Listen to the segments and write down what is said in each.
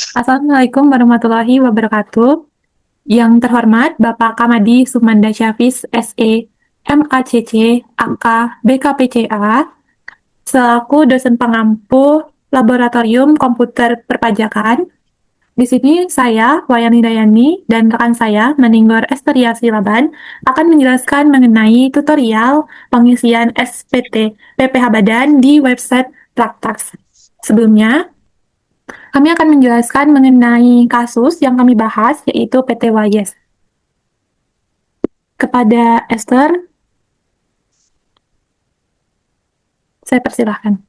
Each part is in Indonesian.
Assalamualaikum warahmatullahi wabarakatuh. Yang terhormat Bapak Kamadi Sumanda Syafis, SE, MACC, AK, BKPCA, selaku dosen pengampu Laboratorium Komputer Perpajakan. Di sini saya, Wayani Dayani, dan rekan saya, Meninggor Esteria Silaban, akan menjelaskan mengenai tutorial pengisian SPT PPH Badan di website Traktax. Sebelumnya, kami akan menjelaskan mengenai kasus yang kami bahas, yaitu PT Wayes. Kepada Esther, saya persilahkan.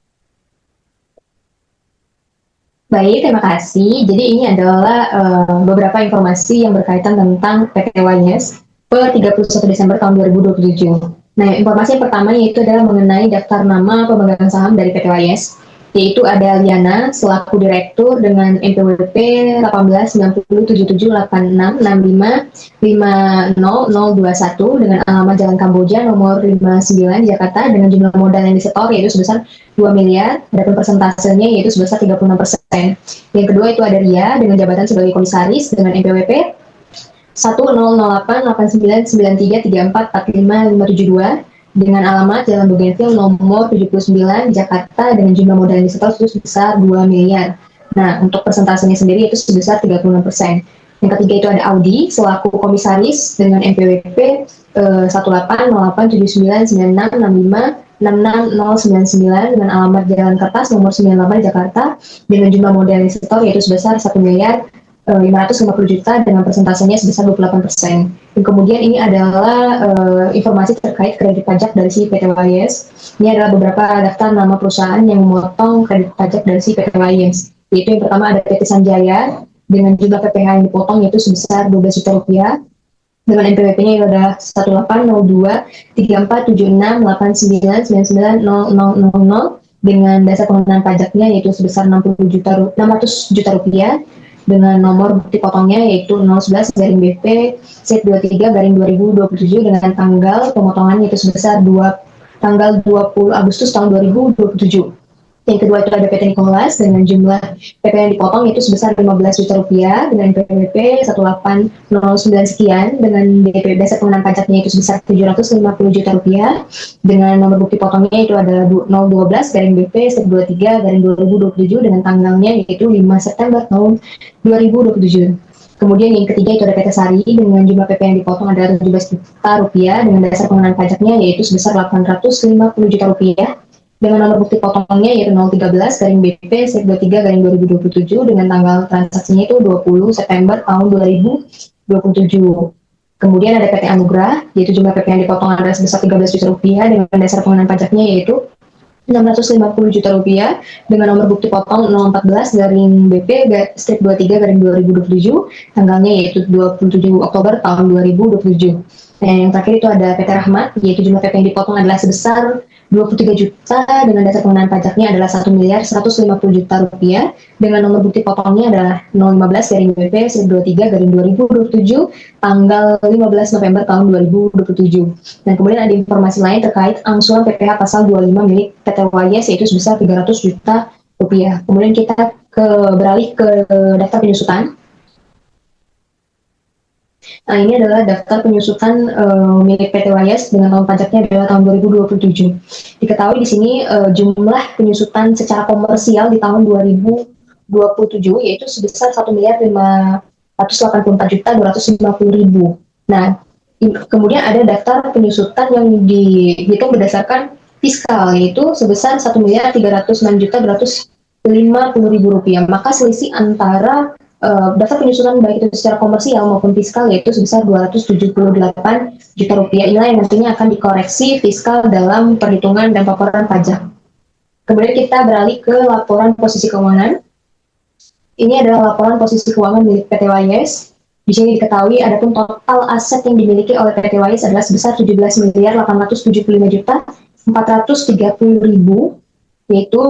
Baik, terima kasih. Jadi ini adalah beberapa informasi yang berkaitan tentang PT Wayes per 31 Desember tahun 2027. Nah, informasi yang pertama yaitu adalah mengenai daftar nama pemegang saham dari PT Wayes, yaitu ada Liana selaku direktur dengan NPWP 18977865500021 dengan alamat Jalan Kamboja nomor 59 Jakarta dengan jumlah modal yang disetor yaitu sebesar 2 miliar, adapun persentasenya yaitu sebesar 36%. Yang kedua itu ada Ria dengan jabatan sebagai komisaris dengan NPWP 1008899334455572 dengan alamat Jalan Bougainville nomor 79 Jakarta dengan jumlah modal yang disetor itu sebesar 2 miliar. Nah, untuk persentasenya sendiri itu sebesar 36%. Yang ketiga itu ada Audi selaku komisaris dengan NPWP 1808996656699 dengan alamat Jalan Kertas nomor 98 Jakarta dengan jumlah modal investor yaitu sebesar 1 miliar 550 juta dengan persentasenya sebesar 28%. Dan kemudian ini adalah informasi terkait kredit pajak dari si PT Wayes. Ini adalah beberapa daftar nama perusahaan yang memotong kredit pajak dari si PT Wayes. Yaitu yang pertama ada PT Sanjaya dengan jumlah PPh yang dipotong yaitu sebesar 12 juta rupiah. Dengan NPWP-nya itu ada 18023476899900 dengan dasar pengenaan pajaknya yaitu sebesar 600 juta rupiah dengan nomor bukti potongnya yaitu 011 garing BP C23 garing 2027 dengan tanggal pemotongan yaitu sebesar tanggal 20 Agustus tahun 2027. Yang kedua itu ada PT Nicholas dengan jumlah PP yang dipotong itu sebesar 15 juta rupiah dengan PPWP 1809 sekian dengan DP dasar pengenaan pajaknya itu sebesar 750 juta rupiah dengan nomor bukti potongnya itu ada 012 garing BP 23 garing 2027 dengan tanggalnya yaitu 5 September tahun 2027. Kemudian yang ketiga itu ada PT Sari dengan jumlah PP yang dipotong adalah 17 juta rupiah dengan dasar pengenaan pajaknya yaitu sebesar 850 juta rupiah dengan nomor bukti potongnya yaitu 013 garing BP 23 garing 2027 dengan tanggal transaksinya itu 20 September tahun 2027. Kemudian ada PT Anugrah yaitu jumlah PP yang dipotong adalah sebesar 13 juta rupiah dengan dasar pengenaan pajaknya yaitu 650 juta rupiah dengan nomor bukti potong 014 garing BP strip 23 garing 2027 tanggalnya yaitu 27 Oktober tahun 2027. Dan yang terakhir itu ada PT Rahmat yaitu jumlah PP yang dipotong adalah sebesar 23 juta dengan dasar pengenaan pajaknya adalah 1 miliar 150 juta rupiah dengan nomor bukti potongnya adalah 015 garing BP 23 garing 2027 tanggal 15 November tahun 2027. Dan kemudian ada informasi lain terkait angsuran PPh pasal 25 milik PT Wayes yaitu sebesar 300 juta rupiah. Kemudian kita beralih ke daftar penyusutan. Nah, ini adalah daftar penyusutan milik PT Wayes dengan tahun pajaknya adalah tahun 2027. Diketahui di sini jumlah penyusutan secara komersial di tahun 2027 yaitu sebesar 1 miliar 584 juta 250 ribu. Nah, kemudian ada daftar penyusutan yang dihitung berdasarkan fiskal yaitu sebesar 1 miliar 306 juta 250 ribu rupiah. Maka selisih antara daftar penyusutan baik itu secara komersial maupun fiskal yaitu sebesar 278 juta rupiah. Inilah yang nantinya akan dikoreksi fiskal dalam perhitungan dan laporan pajak. Kemudian kita beralih ke laporan posisi keuangan. Ini adalah laporan posisi keuangan milik PT Wayes. Di sini diketahui adapun total aset yang dimiliki oleh PT Wayes adalah sebesar 17 miliar 875 juta 430 ribu, yaitu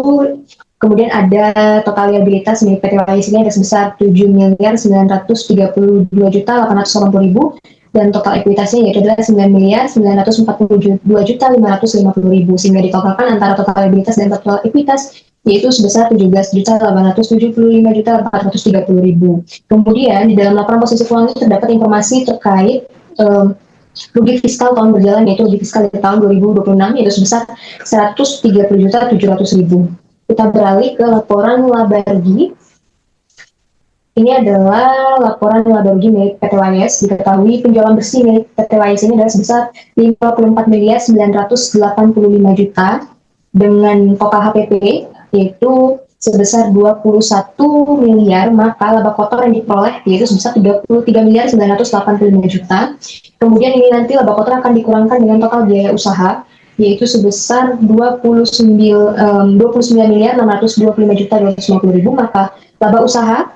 kemudian ada total liabilitas milik PT Wayes ini ada sebesar 7 miliar 932 juta 880 ribu dan total ekuitasnya yaitu adalah 9.942.550.000, sehingga ditotalkan antara total liabilitas dan total ekuitas yaitu sebesar 17.875.430.000. Kemudian di dalam laporan posisi keuangan itu terdapat informasi terkait rugi fiskal tahun berjalan, yaitu rugi fiskal di tahun 2026 yaitu sebesar 130.700.000. Kita beralih ke laporan laba rugi. Ini adalah laporan laba rugi milik PT WIS. Diketahui penjualan bersih milik PT WIS ini adalah sebesar 54.985.000.000 dengan total HPP yaitu sebesar 21 miliar, maka laba kotor yang diperoleh yaitu sebesar 33.985.000.000. Kemudian ini nanti laba kotor akan dikurangkan dengan total biaya usaha yaitu sebesar 29.625.250.000, maka laba usaha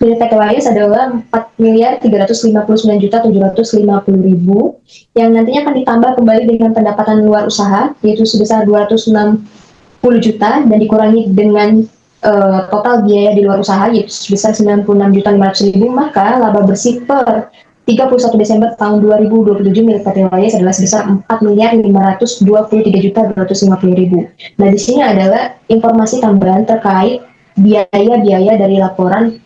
milik PT WIS adalah 4.359.750.000 yang nantinya akan ditambah kembali dengan pendapatan luar usaha yaitu sebesar 260 juta dan dikurangi dengan total biaya di luar usaha yaitu sebesar 96.500.000, maka laba bersih per 31 Desember tahun 2027 milik PT WIS adalah sebesar 4.523.250.000. Nah, di sini adalah informasi tambahan terkait biaya-biaya dari laporan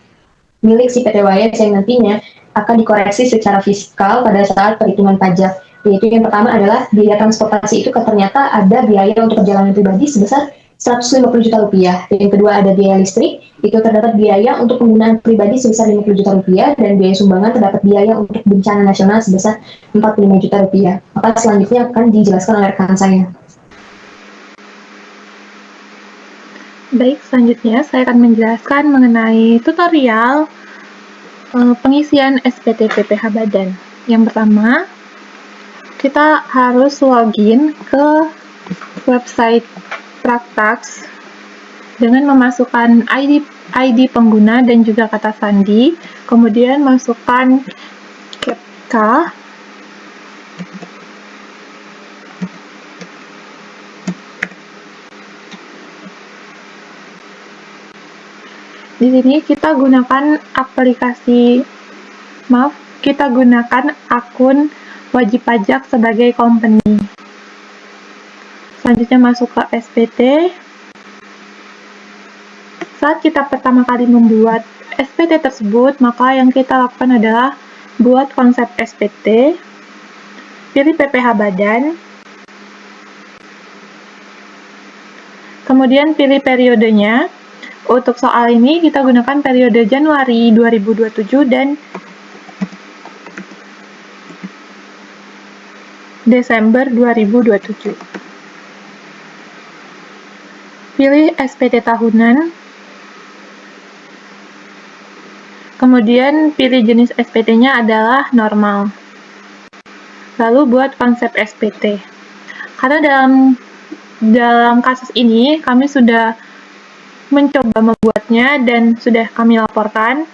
milik si PT WIS yang nantinya akan dikoreksi secara fiskal pada saat perhitungan pajak. Yaitu yang pertama adalah biaya transportasi itu ternyata ada biaya untuk perjalanan pribadi sebesar 150 juta rupiah. Yang kedua ada biaya listrik, itu terdapat biaya untuk penggunaan pribadi sebesar 50 juta rupiah, dan biaya sumbangan terdapat biaya untuk bencana nasional sebesar 45 juta rupiah. Maka selanjutnya akan dijelaskan oleh rekan saya. Baik, selanjutnya saya akan menjelaskan mengenai tutorial pengisian SPT PPh Badan. Yang pertama, kita harus login ke website Praktax dengan memasukkan ID pengguna dan juga kata sandi, kemudian masukkan CAPTCHA, di sini kita gunakan kita gunakan akun wajib pajak sebagai company. Selanjutnya masuk ke SPT. Saat kita pertama kali membuat SPT tersebut, maka yang kita lakukan adalah buat konsep SPT, pilih PPh Badan, kemudian pilih periodenya. Untuk soal ini kita gunakan periode Januari 2027 dan Desember 2027. Pilih SPT tahunan, kemudian pilih jenis SPT-nya adalah normal. Lalu buat konsep SPT. Karena dalam kasus ini kami sudah mencoba membuatnya dan sudah kami laporkan.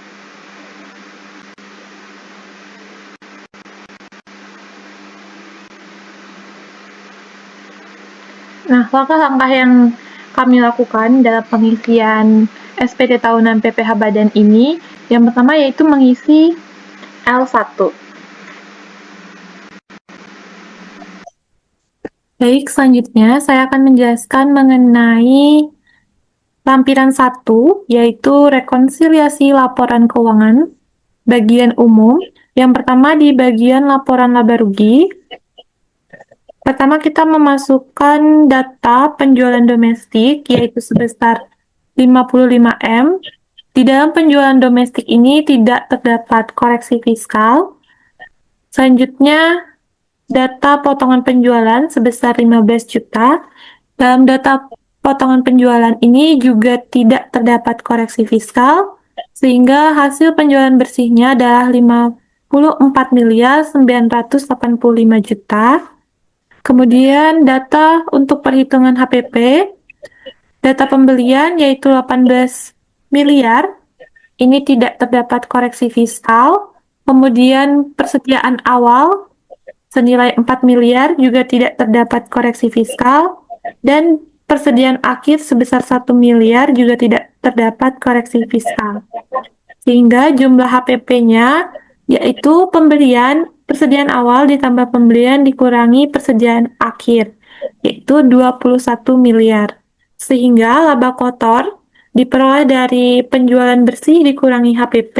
Nah, langkah-langkah yang kami lakukan dalam pengisian SPT tahunan PPh Badan ini, yang pertama yaitu mengisi L1. Baik, selanjutnya saya akan menjelaskan mengenai lampiran 1, yaitu rekonsiliasi laporan keuangan, bagian umum. Yang pertama di bagian laporan laba rugi. Pertama kita memasukkan data penjualan domestik, yaitu sebesar 55M. Di dalam penjualan domestik ini tidak terdapat koreksi fiskal. Selanjutnya, data potongan penjualan sebesar 15 juta. Dalam data potongan penjualan ini juga tidak terdapat koreksi fiskal, sehingga hasil penjualan bersihnya adalah 54.985.000.000. Kemudian data untuk perhitungan HPP, data pembelian yaitu 18 miliar, ini tidak terdapat koreksi fiskal. Kemudian persediaan awal senilai 4 miliar juga tidak terdapat koreksi fiskal, dan persediaan akhir sebesar 1 miliar juga tidak terdapat koreksi fiskal. Sehingga jumlah HPP-nya yaitu persediaan awal ditambah pembelian dikurangi persediaan akhir, yaitu 21 miliar. Sehingga laba kotor diperoleh dari penjualan bersih dikurangi HPP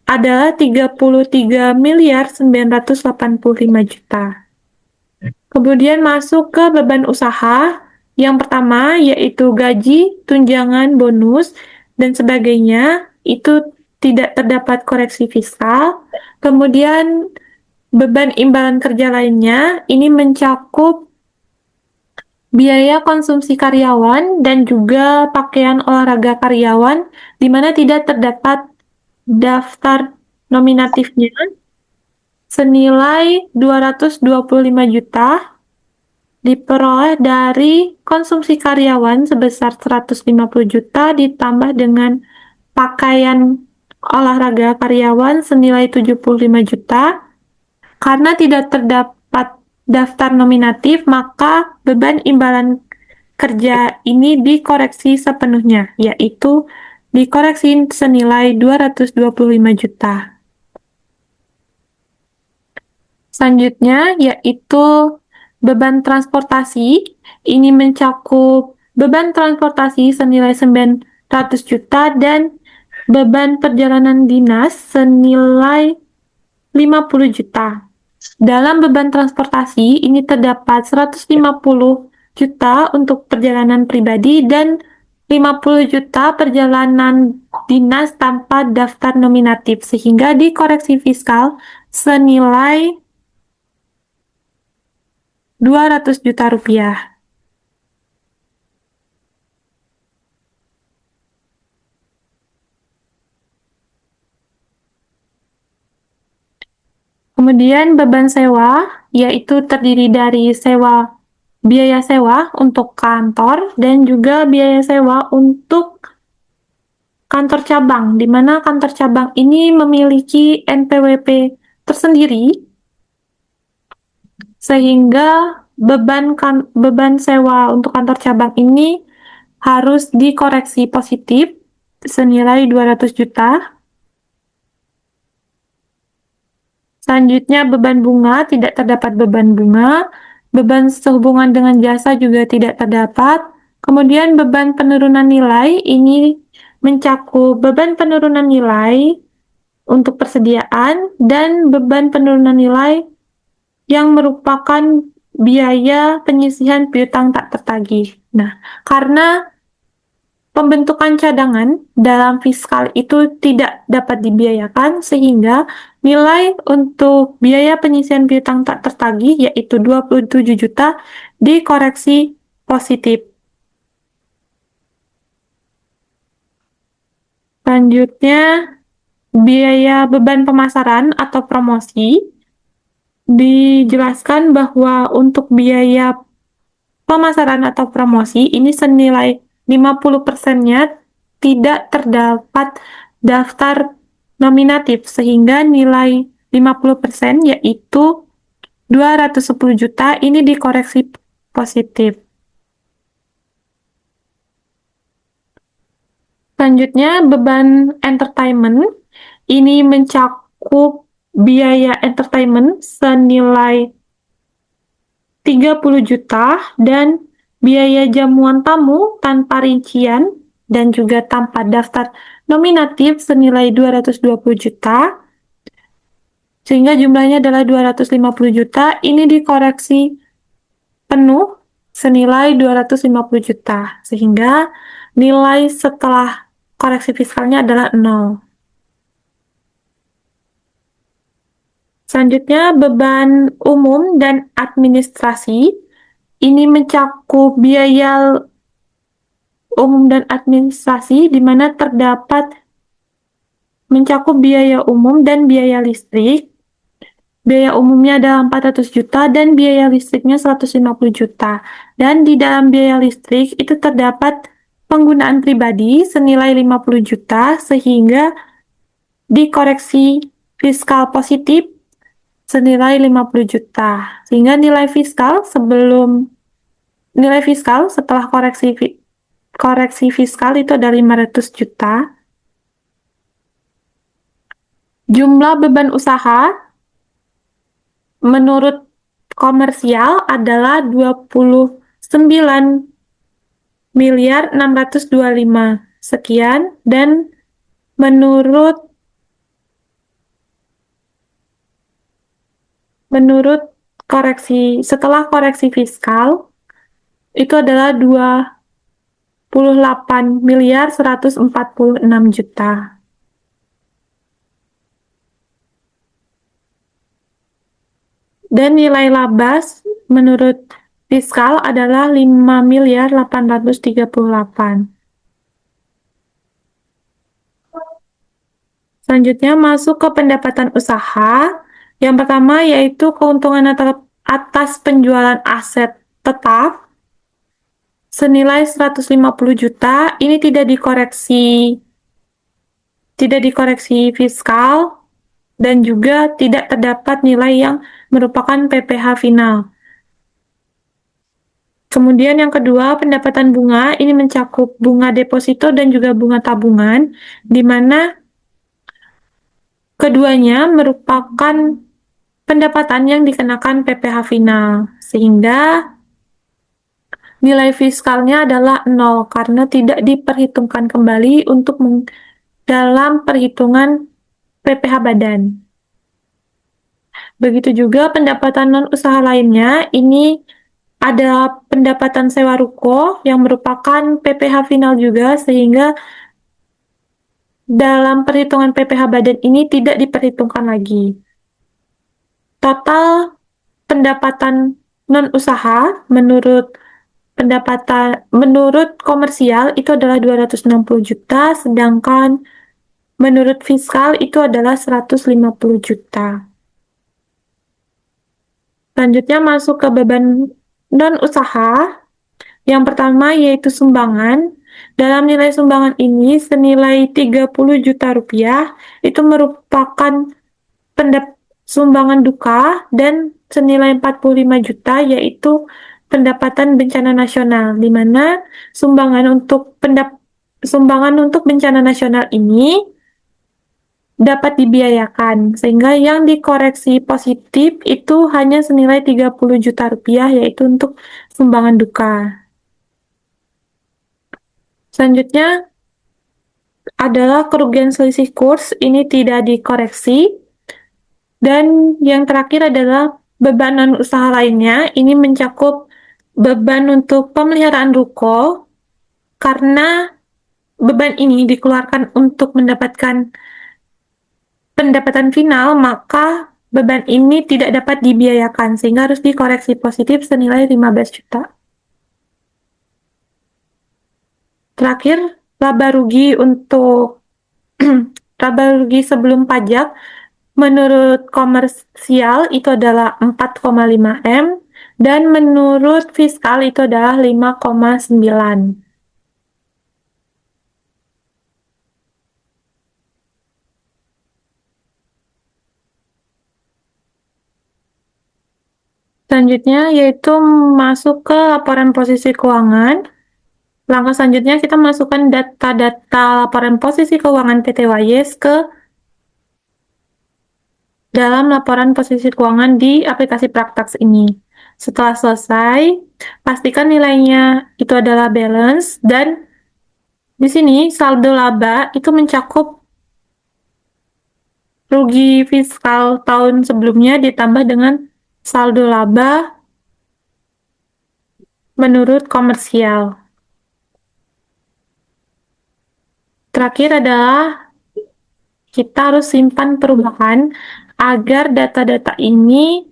adalah 33 miliar 985 juta. Kemudian masuk ke beban usaha. Yang pertama yaitu gaji, tunjangan, bonus, dan sebagainya. Itu tidak terdapat koreksi fiskal. Kemudian beban imbalan kerja lainnya ini mencakup biaya konsumsi karyawan dan juga pakaian olahraga karyawan di mana tidak terdapat daftar nominatifnya senilai 225 juta diperoleh dari konsumsi karyawan sebesar 150 juta ditambah dengan pakaian olahraga karyawan senilai 75 juta. Karena tidak terdapat daftar nominatif, maka beban imbalan kerja ini dikoreksi sepenuhnya, yaitu dikoreksi senilai 225 juta. Selanjutnya yaitu beban transportasi. Ini mencakup beban transportasi senilai 900 juta dan beban perjalanan dinas senilai 50 juta. Dalam beban transportasi ini terdapat 150 juta untuk perjalanan pribadi dan 50 juta perjalanan dinas tanpa daftar nominatif sehingga dikoreksi fiskal senilai 200 juta rupiah. Kemudian beban sewa, yaitu terdiri dari biaya sewa untuk kantor dan juga biaya sewa untuk kantor cabang, di mana kantor cabang ini memiliki NPWP tersendiri, sehingga beban sewa untuk kantor cabang ini harus dikoreksi positif senilai 200 juta. Selanjutnya beban bunga, tidak terdapat beban bunga. Beban sehubungan dengan jasa juga tidak terdapat. Kemudian beban penurunan nilai, ini mencakup beban penurunan nilai untuk persediaan dan beban penurunan nilai yang merupakan biaya penyisihan piutang tak tertagih. Nah, karena pembentukan cadangan dalam fiskal itu tidak dapat dibiayakan sehingga nilai untuk biaya penyisihan piutang tak tertagih yaitu 27 juta dikoreksi positif. Selanjutnya, biaya beban pemasaran atau promosi dijelaskan bahwa untuk biaya pemasaran atau promosi ini senilai 50%-nya tidak terdapat daftar nominatif sehingga nilai 50% yaitu 210 juta ini dikoreksi positif. Selanjutnya beban entertainment ini mencakup biaya entertainment senilai 30 juta dan biaya jamuan tamu tanpa rincian dan juga tanpa daftar nominatif senilai 220 juta sehingga jumlahnya adalah 250 juta. Ini dikoreksi penuh senilai 250 juta sehingga nilai setelah koreksi fiskalnya adalah 0. Selanjutnya beban umum dan administrasi. Ini mencakup biaya umum dan administrasi di mana terdapat mencakup biaya umum dan biaya listrik. Biaya umumnya adalah 400 juta dan biaya listriknya 150 juta. Dan di dalam biaya listrik itu terdapat penggunaan pribadi senilai 50 juta sehingga dikoreksi fiskal positif senilai 50 juta. Sehingga nilai fiskal setelah koreksi fiskal itu ada 500 juta. Jumlah beban usaha menurut komersial adalah 29.625 sekian, dan menurut setelah koreksi fiskal itu adalah 28.146 juta. Dan nilai laba menurut fiskal adalah 5.838. Selanjutnya masuk ke pendapatan usaha. Yang pertama yaitu keuntungan atas penjualan aset tetap senilai 150 juta. Ini tidak dikoreksi fiskal dan juga tidak terdapat nilai yang merupakan PPh final. Kemudian yang kedua, pendapatan bunga ini mencakup bunga deposito dan juga bunga tabungan, di mana keduanya merupakan pendapatan yang dikenakan PPh final, sehingga nilai fiskalnya adalah 0 karena tidak diperhitungkan kembali untuk dalam perhitungan PPh badan. Begitu juga pendapatan non-usaha lainnya, ini ada pendapatan sewa ruko yang merupakan PPh final juga, sehingga dalam perhitungan PPh badan ini tidak diperhitungkan lagi. Total pendapatan non-usaha menurut komersial itu adalah 260 juta, sedangkan menurut fiskal itu adalah 150 juta. Selanjutnya masuk ke beban non-usaha. Yang pertama yaitu sumbangan. Dalam nilai sumbangan ini senilai 30 juta rupiah itu merupakan sumbangan duka, dan senilai 45 juta yaitu pendapatan bencana nasional, di mana sumbangan untuk bencana nasional ini dapat dibiayakan, sehingga yang dikoreksi positif itu hanya senilai 30 juta rupiah yaitu untuk sumbangan duka. Selanjutnya adalah kerugian selisih kurs, ini tidak dikoreksi. Dan yang terakhir adalah beban non-usaha lainnya, ini mencakup beban untuk pemeliharaan ruko, karena beban ini dikeluarkan untuk mendapatkan pendapatan final, maka beban ini tidak dapat dibiayakan, sehingga harus dikoreksi positif senilai 15 juta. Terakhir, laba rugi sebelum pajak menurut komersial itu adalah 4,5 M, dan menurut fiskal itu adalah 5,9. Selanjutnya yaitu masuk ke laporan posisi keuangan. Langkah selanjutnya kita masukkan data-data laporan posisi keuangan PT Wayes ke dalam laporan posisi keuangan di aplikasi Praktax ini. Setelah selesai, pastikan nilainya itu adalah balance, dan di sini saldo laba itu mencakup rugi fiskal tahun sebelumnya ditambah dengan saldo laba menurut komersial. Terakhir adalah kita harus simpan perubahan agar data-data ini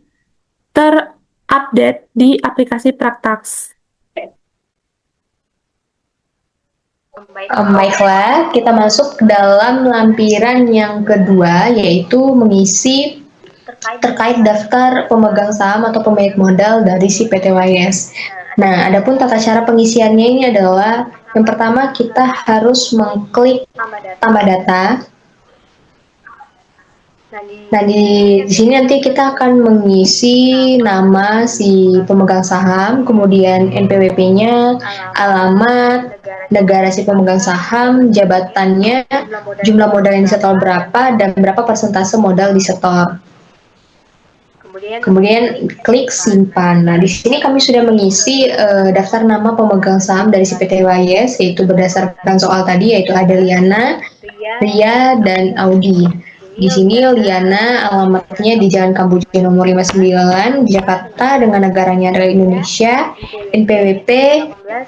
terupdate di aplikasi Praktax. Baiklah, kita masuk ke dalam lampiran yang kedua, yaitu mengisi terkait daftar pemegang saham atau pemilik modal dari si PT Wayes. Nah, adapun tata cara pengisiannya ini adalah yang pertama kita harus mengklik tambah data. Nah, di sini nanti kita akan mengisi nama si pemegang saham, kemudian NPWP-nya, alamat, negara si pemegang saham, jabatannya, jumlah modal yang disetor berapa, dan berapa persentase modal disetor. Kemudian klik simpan. Nah, di sini kami sudah mengisi daftar nama pemegang saham dari si PT Wayes, yaitu berdasarkan soal tadi, yaitu ada Liana, Ria, dan Audi. Di sini Liana alamatnya di Jalan Kamboja nomor 59, Jakarta, dengan negaranya adalah Indonesia, NPWP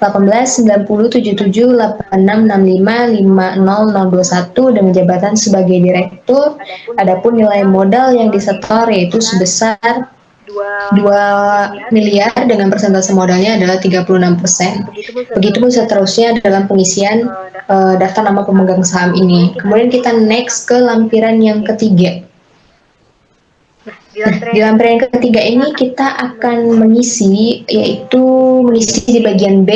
1890778665500021 dengan jabatan sebagai direktur. Adapun nilai modal yang disetor yaitu sebesar 2 miliar dengan persentase modalnya adalah 36%. Begitupun seterusnya dalam pengisian daftar nama pemegang saham ini. Kemudian kita next ke lampiran yang ketiga. Nah, di lampiran yang ketiga ini kita akan mengisi, yaitu mengisi di bagian B,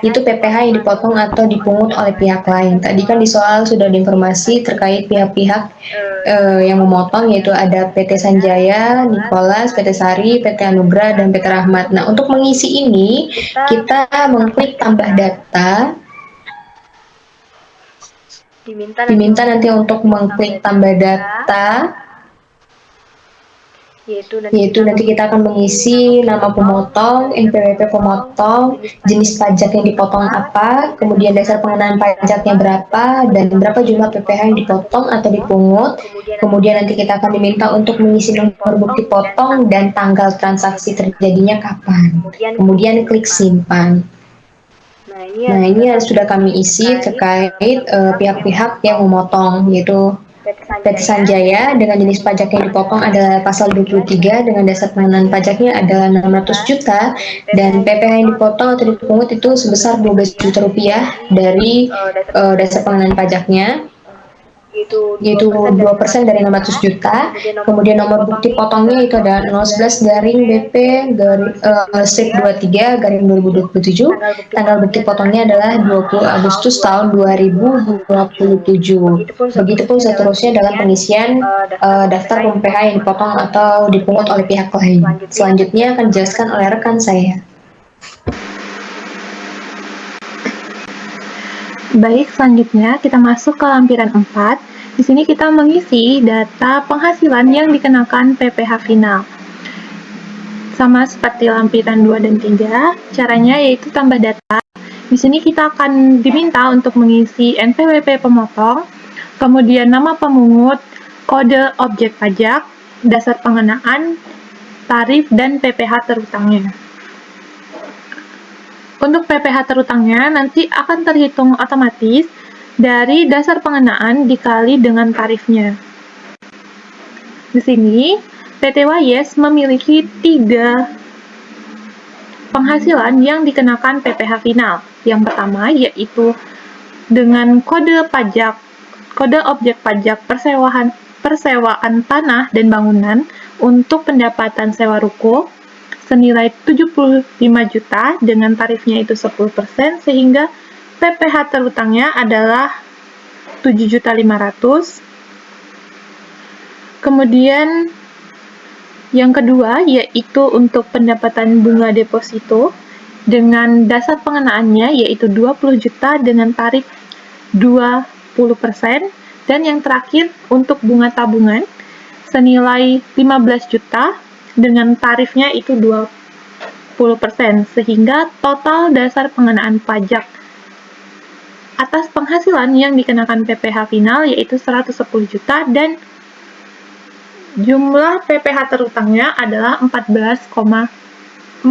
itu PPh yang dipotong atau dipungut oleh pihak lain. Tadi kan di soal sudah ada informasi terkait pihak-pihak yang memotong, yaitu ada PT Sanjaya, Nicholas, PT Sari, PT Anugrah, dan PT Rahmat. Nah, untuk mengisi ini, kita mengklik tambah data. Diminta nanti untuk mengklik tambah data, yaitu nanti kita akan mengisi nama pemotong, NPWP pemotong, jenis pajak yang dipotong apa, kemudian dasar pengenaan pajaknya berapa, dan berapa jumlah PPh yang dipotong atau dipungut. Kemudian nanti kita akan diminta untuk mengisi nomor bukti potong dan tanggal transaksi terjadinya kapan. Kemudian klik simpan. Nah, ini yang sudah kami isi terkait pihak-pihak yang memotong, yaitu PT Sanjaya dengan jenis pajak yang dipotong adalah pasal 23 dengan dasar pengenaan pajaknya adalah 600 juta dan PPh yang dipotong atau dipungut itu sebesar 12 juta rupiah dari dasar pengenaan pajaknya, yaitu 2% dari 600 juta. Kemudian nomor bukti potongnya itu adalah 011 garing BP garing strip 23 garing 2027. Tanggal bukti potongnya adalah 20 Agustus tahun 2027. Begitupun seterusnya dalam pengisian daftar PPh yang dipotong atau dipungut oleh pihak lain. Selanjutnya akan dijelaskan oleh rekan saya. Baik, selanjutnya kita masuk ke lampiran 4. Di sini kita mengisi data penghasilan yang dikenakan PPh final. Sama seperti lampiran 2 dan 3, caranya yaitu tambah data. Di sini kita akan diminta untuk mengisi NPWP pemotong, kemudian nama pemungut, kode objek pajak, dasar pengenaan, tarif, dan PPh terutangnya. Untuk PPh terutangnya nanti akan terhitung otomatis dari dasar pengenaan dikali dengan tarifnya. Di sini, PT Wayes memiliki 3 penghasilan yang dikenakan PPh final. Yang pertama yaitu dengan kode objek pajak persewaan tanah dan bangunan untuk pendapatan sewa ruko senilai 75 juta dengan tarifnya itu 10% sehingga PPh terutangnya adalah 7.500.000. Kemudian yang kedua yaitu untuk pendapatan bunga deposito dengan dasar pengenaannya yaitu 20 juta dengan tarif 20%, dan yang terakhir untuk bunga tabungan senilai 15 juta dengan tarifnya itu 20%, sehingga total dasar pengenaan pajak atas penghasilan yang dikenakan PPh final yaitu 110 juta dan jumlah PPh terutangnya adalah 14.500.000.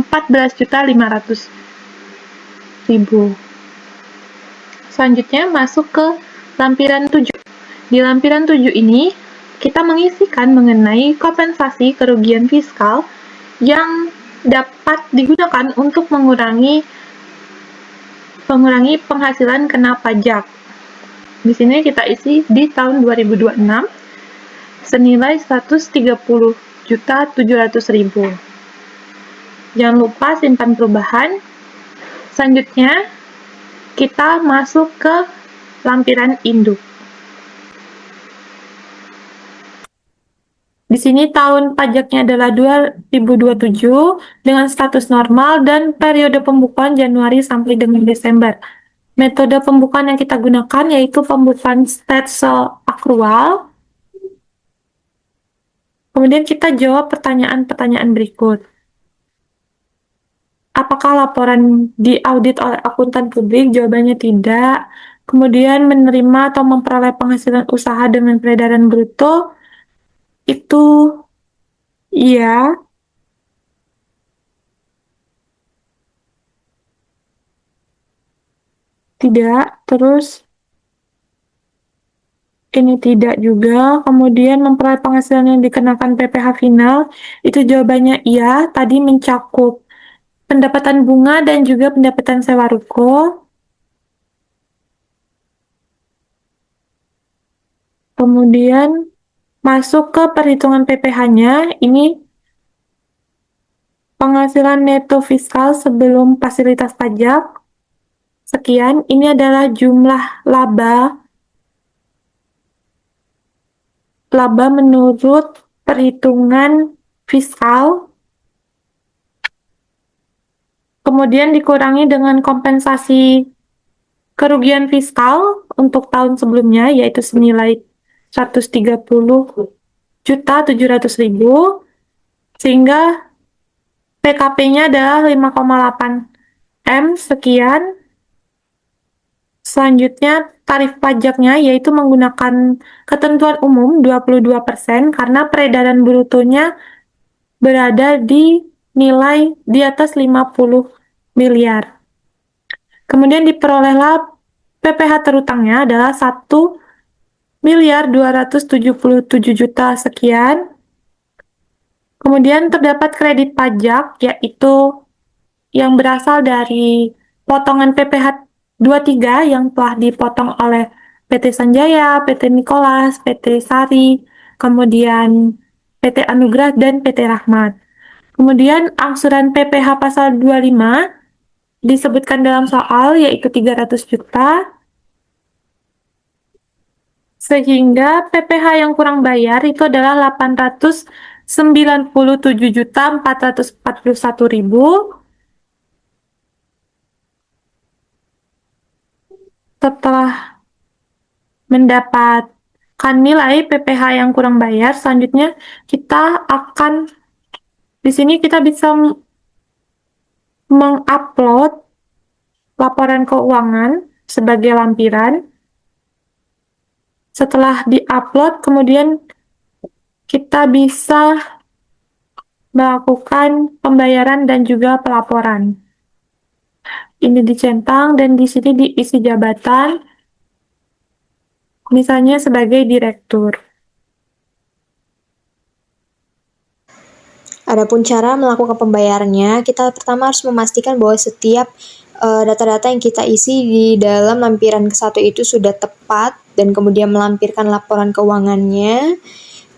Selanjutnya masuk ke lampiran 7. Di lampiran 7 ini kita mengisikan mengenai kompensasi kerugian fiskal yang dapat digunakan untuk mengurangi penghasilan kena pajak. Di sini kita isi di tahun 2026 senilai 130.700.000. Jangan lupa simpan perubahan. Selanjutnya kita masuk ke lampiran induk. Di sini tahun pajaknya adalah 2027 dengan status normal dan periode pembukuan Januari sampai dengan Desember. Metode pembukuan yang kita gunakan yaitu pembukuan Statso akrual. Kemudian kita jawab pertanyaan-pertanyaan berikut. Apakah laporan diaudit oleh akuntan publik? Jawabannya tidak. Kemudian menerima atau memperoleh penghasilan usaha dengan peredaran bruto? Itu iya. Tidak. Terus ini tidak juga. Kemudian memperoleh penghasilan yang dikenakan PPh final? Itu jawabannya iya. Tadi mencakup pendapatan bunga dan juga pendapatan sewa ruko. Kemudian masuk ke perhitungan PPh-nya, ini penghasilan neto fiskal sebelum fasilitas pajak. Sekian, ini adalah jumlah laba menurut perhitungan fiskal. Kemudian dikurangi dengan kompensasi kerugian fiskal untuk tahun sebelumnya, yaitu senilai 130.700.000, sehingga PKP-nya adalah 5,8 M. Sekian. Selanjutnya, tarif pajaknya yaitu menggunakan ketentuan umum 22% karena peredaran brutonya berada di nilai di atas 50 miliar. Kemudian diperolehlah PPh terutangnya adalah 1.277.000.000 sekian. Kemudian terdapat kredit pajak yaitu yang berasal dari potongan PPh 23 yang telah dipotong oleh PT Sanjaya, PT Nicholas, PT Sari, kemudian PT Anugrah, dan PT Rahmat. Kemudian angsuran PPh pasal 25 disebutkan dalam soal yaitu 300 juta, sehingga PPh yang kurang bayar itu adalah 897.441.000. Setelah mendapatkan nilai PPh yang kurang bayar, selanjutnya kita akan di sini kita bisa mengupload laporan keuangan sebagai lampiran. Setelah diupload, kemudian kita bisa melakukan pembayaran dan juga pelaporan. Ini dicentang dan di sini diisi jabatan, misalnya sebagai direktur. Adapun cara melakukan pembayarannya, kita pertama harus memastikan bahwa setiap data-data yang kita isi di dalam lampiran ke-1 itu sudah tepat dan kemudian melampirkan laporan keuangannya.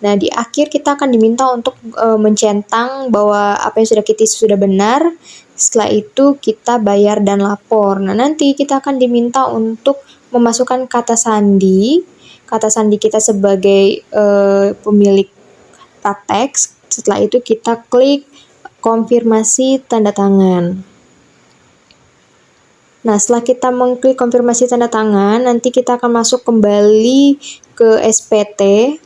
Nah, di akhir kita akan diminta untuk mencentang bahwa apa yang sudah kita isi sudah benar. Setelah itu kita bayar dan lapor. Nah, nanti kita akan diminta untuk memasukkan kata sandi kita sebagai pemilik praktek. Setelah itu kita klik konfirmasi tanda tangan. Nah, setelah kita mengklik konfirmasi tanda tangan, nanti kita akan masuk kembali ke SPT.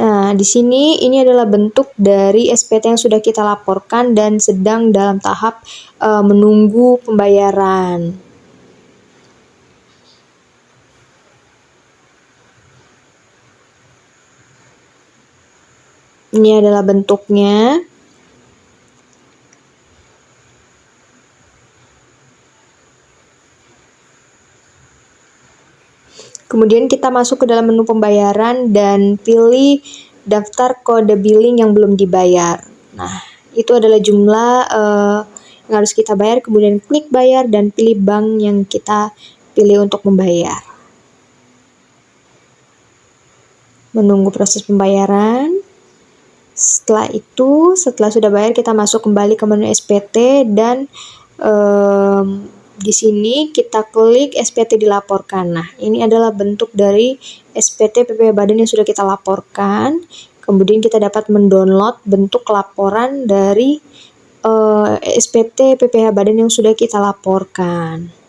Nah, di sini ini adalah bentuk dari SPT yang sudah kita laporkan dan sedang dalam tahap menunggu pembayaran. Ini adalah bentuknya. Kemudian kita masuk ke dalam menu pembayaran dan pilih daftar kode billing yang belum dibayar. Nah, itu adalah jumlah yang harus kita bayar, kemudian klik bayar dan pilih bank yang kita pilih untuk membayar. Menunggu proses pembayaran. Setelah itu, setelah sudah bayar, kita masuk kembali ke menu SPT dan di sini kita klik SPT dilaporkan. Nah, ini adalah bentuk dari SPT PPh Badan yang sudah kita laporkan. Kemudian kita dapat mendownload bentuk laporan dari SPT PPh Badan yang sudah kita laporkan.